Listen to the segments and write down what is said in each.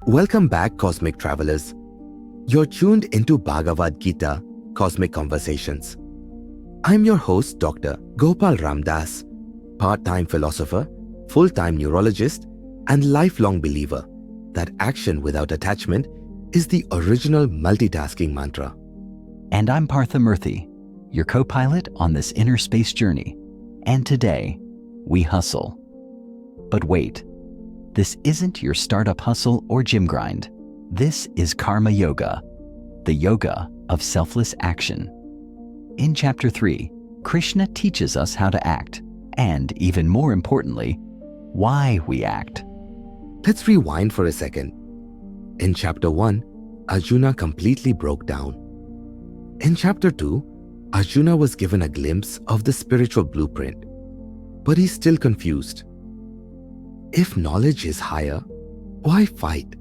Welcome back, Cosmic Travelers. You're tuned into Bhagavad Gita, Cosmic Conversations. I'm your host, Dr. Gopal Ramdas, part-time philosopher, full-time neurologist, and lifelong believer that action without attachment is the original multitasking mantra. And I'm Partha Murthy, your co-pilot on this inner space journey. And today, we hustle. But wait, this isn't your startup hustle or gym grind. This is Karma Yoga, the yoga of selfless action. In Chapter 3, Krishna teaches us how to act, and even more importantly, why we act. Let's rewind for a second. In Chapter 1, Arjuna completely broke down. In Chapter 2, Arjuna was given a glimpse of the spiritual blueprint, but he's still confused. If knowledge is higher, why fight?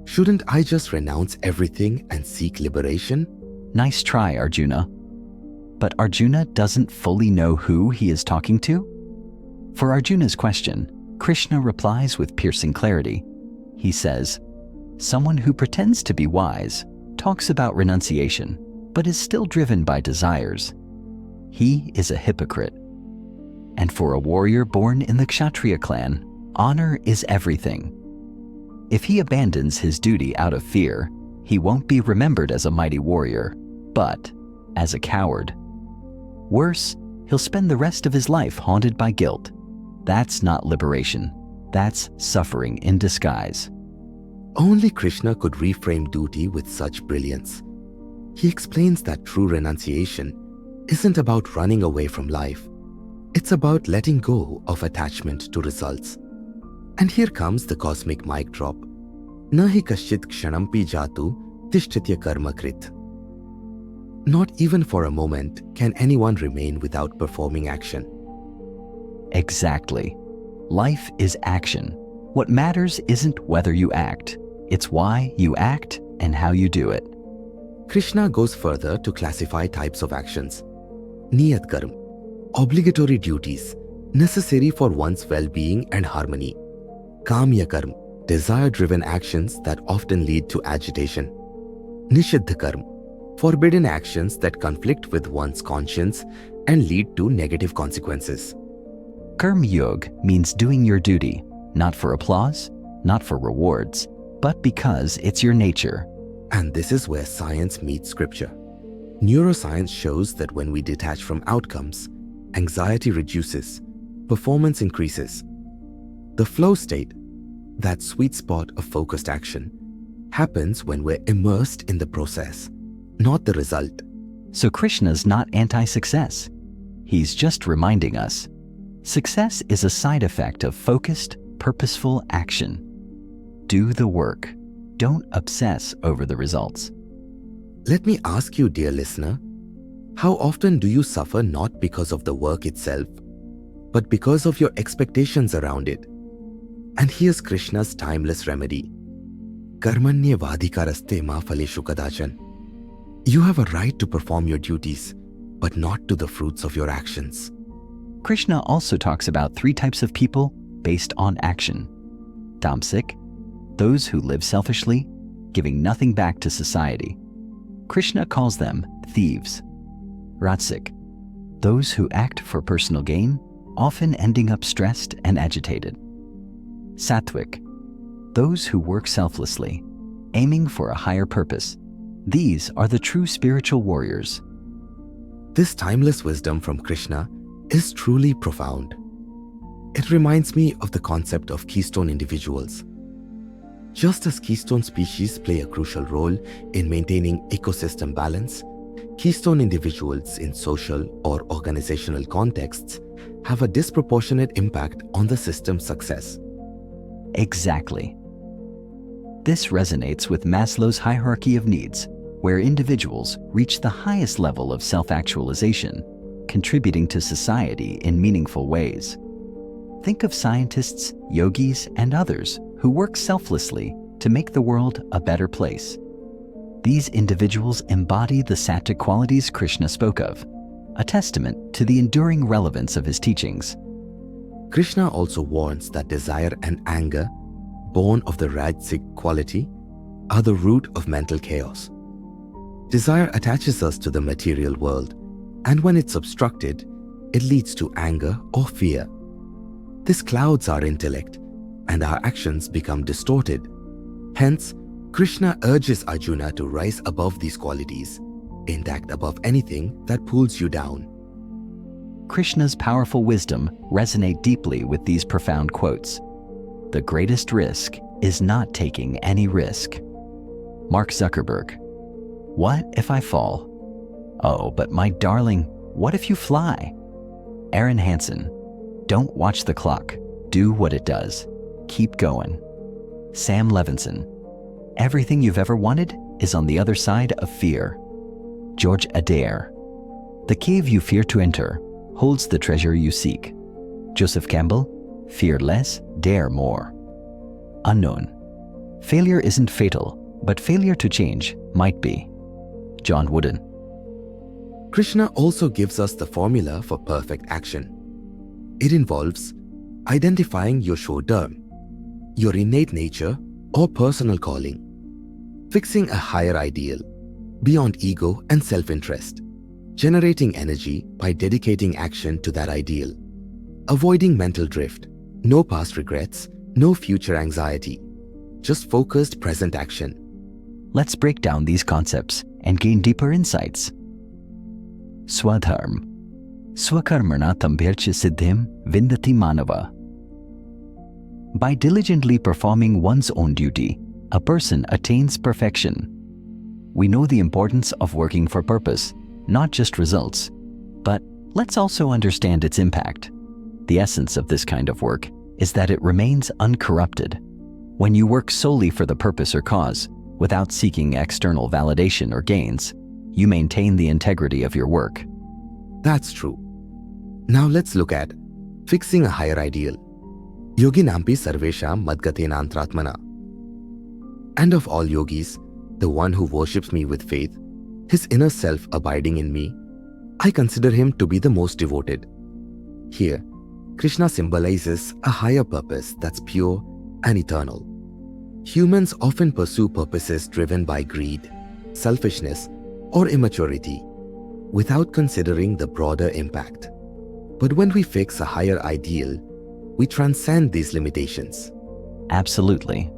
Shouldn't I just renounce everything and seek liberation? Nice try, Arjuna. But Arjuna doesn't fully know who he is talking to. For Arjuna's question, Krishna replies with piercing clarity. He says, someone who pretends to be wise talks about renunciation, but is still driven by desires. He is a hypocrite. And for a warrior born in the Kshatriya clan, honor is everything. If he abandons his duty out of fear, he won't be remembered as a mighty warrior, but as a coward. Worse, he'll spend the rest of his life haunted by guilt. That's not liberation. That's suffering in disguise. Only Krishna could reframe duty with such brilliance. He explains that true renunciation isn't about running away from life. It's about letting go of attachment to results. And here comes the cosmic mic drop. Nahi kaschit kshanampi jatu tishtitya karma krit. Not even for a moment can anyone remain without performing action. Exactly. Life is action. What matters isn't whether you act. It's why you act and how you do it. Krishna goes further to classify types of actions. Niyat karma, obligatory duties, necessary for one's well-being and harmony. Kamya karma, desire-driven actions that often lead to agitation. Nishiddha karma, forbidden actions that conflict with one's conscience and lead to negative consequences. Karma Yoga means doing your duty, not for applause, not for rewards, but because it's your nature. And this is where science meets scripture. Neuroscience shows that when we detach from outcomes, anxiety reduces, performance increases. The flow state, that sweet spot of focused action, happens when we're immersed in the process, not the result. So Krishna's not anti-success. He's just reminding us, success is a side effect of focused, purposeful action. Do the work. Don't obsess over the results. Let me ask you, dear listener, how often do you suffer not because of the work itself, but because of your expectations around it? And here's Krishna's timeless remedy. Karmanye vadhikaraste ma phaleshu kadachan. You have a right to perform your duties, but not to the fruits of your actions. Krishna also talks about 3 types of people based on action. Tamasic, those who live selfishly, giving nothing back to society. Krishna calls them thieves. Rajasic, those who act for personal gain, often ending up stressed and agitated. Sattvic, those who work selflessly, aiming for a higher purpose. These are the true spiritual warriors. This timeless wisdom from Krishna is truly profound. It reminds me of the concept of Keystone Individuals. Just as keystone species play a crucial role in maintaining ecosystem balance, Keystone individuals in social or organizational contexts have a disproportionate impact on the system's success. Exactly. This resonates with Maslow's hierarchy of needs, where individuals reach the highest level of self-actualization, contributing to society in meaningful ways. Think of scientists, yogis, and others who work selflessly to make the world a better place. These individuals embody the sattvic qualities Krishna spoke of, a testament to the enduring relevance of his teachings. Krishna also warns that desire and anger born of the Rajasic quality, are the root of mental chaos. Desire attaches us to the material world, and when it's obstructed, it leads to anger or fear. This clouds our intellect, and our actions become distorted. Hence, Krishna urges Arjuna to rise above these qualities, intact above anything that pulls you down. Krishna's powerful wisdom resonate deeply with these profound quotes. The greatest risk is not taking any risk. Mark Zuckerberg. What if I fall? Oh, but my darling, what if you fly? Aaron Hansen. Don't watch the clock. Do what it does. Keep going. Sam Levinson. Everything you've ever wanted is on the other side of fear. George Adair. The cave you fear to enter holds the treasure you seek. Joseph Campbell. Fear less, dare more. Unknown. Failure isn't fatal, but failure to change might be. John Wooden. Krishna also gives us the formula for perfect action. It involves identifying your Shodharma, your innate nature or personal calling, fixing a higher ideal, beyond ego and self-interest, generating energy by dedicating action to that ideal, avoiding mental drift, no past regrets, no future anxiety, just focused present action. Let's break down these concepts and gain deeper insights. Swadharma. Swakarmana tambhircha siddhim vindati manava. By diligently performing one's own duty, a person attains perfection. We know the importance of working for purpose, not just results, but let's also understand its impact. The essence of this kind of work is that it remains uncorrupted. When you work solely for the purpose or cause, without seeking external validation or gains, you maintain the integrity of your work. That's true. Now let's look at fixing a higher ideal. Yogi nampi sarvesham madgatena antratmana. And of all yogis, the one who worships me with faith, his inner self abiding in me, I consider him to be the most devoted. Here, Krishna symbolizes a higher purpose that's pure and eternal. Humans often pursue purposes driven by greed, selfishness, or immaturity, without considering the broader impact. But when we fix a higher ideal, we transcend these limitations. Absolutely.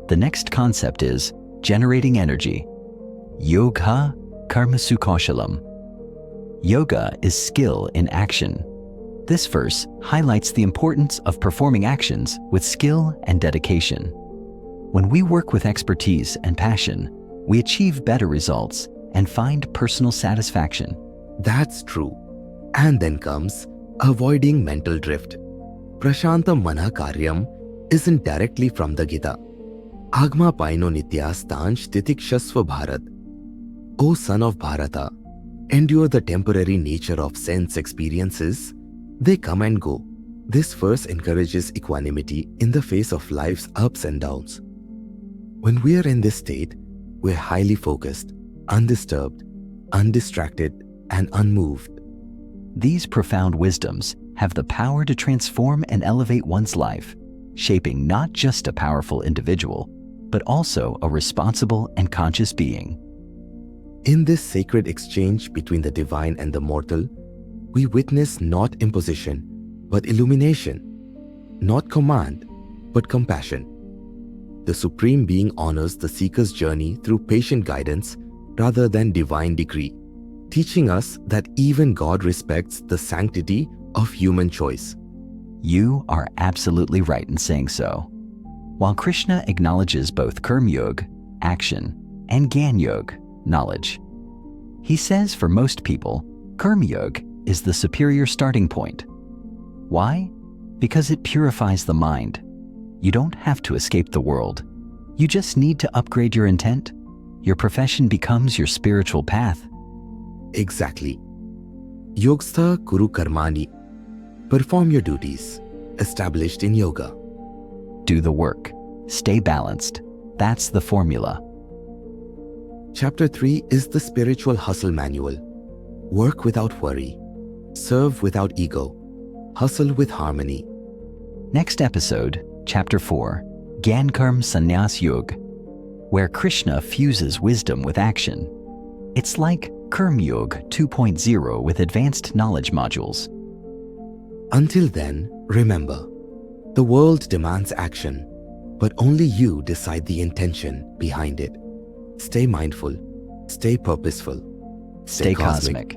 The next concept is generating energy. Yoga karmasu kaushalam. Yoga is skill in action. This verse highlights the importance of performing actions with skill and dedication. When we work with expertise and passion, we achieve better results and find personal satisfaction. That's true. And then comes avoiding mental drift. Prashanta mana karyam isn't directly from the Gita. Agma paino nityastansh titikshasva bharat. O son of Bharata, endure the temporary nature of sense experiences. They come and go. This verse encourages equanimity in the face of life's ups and downs. When we are in this state, we're highly focused, undisturbed, undistracted, and unmoved. These profound wisdoms have the power to transform and elevate one's life, shaping not just a powerful individual, but also a responsible and conscious being. In this sacred exchange between the divine and the mortal, we witness not imposition, but illumination, not command, but compassion. The Supreme Being honors the seeker's journey through patient guidance rather than divine decree, teaching us that even God respects the sanctity of human choice. You are absolutely right in saying so. While Krishna acknowledges both Karma Yoga, action, and Gyan Yoga, knowledge, he says for most people, Karma Yoga is the superior starting point. Why? Because it purifies the mind. You don't have to escape the world. You just need to upgrade your intent. Your profession becomes your spiritual path. Exactly. Yogstha kuru karmani. Perform your duties, established in yoga. Do the work. Stay balanced. That's the formula. Chapter 3 is the spiritual hustle manual. Work without worry. Serve without ego. Hustle with harmony. Next episode, Chapter 4, Gyan-Karma Sannyas Yoga, where Krishna fuses wisdom with action. It's like Karma Yoga 2.0 with advanced knowledge modules. Until then, remember, the world demands action, but only you decide the intention behind it. Stay mindful, stay purposeful, Stay cosmic.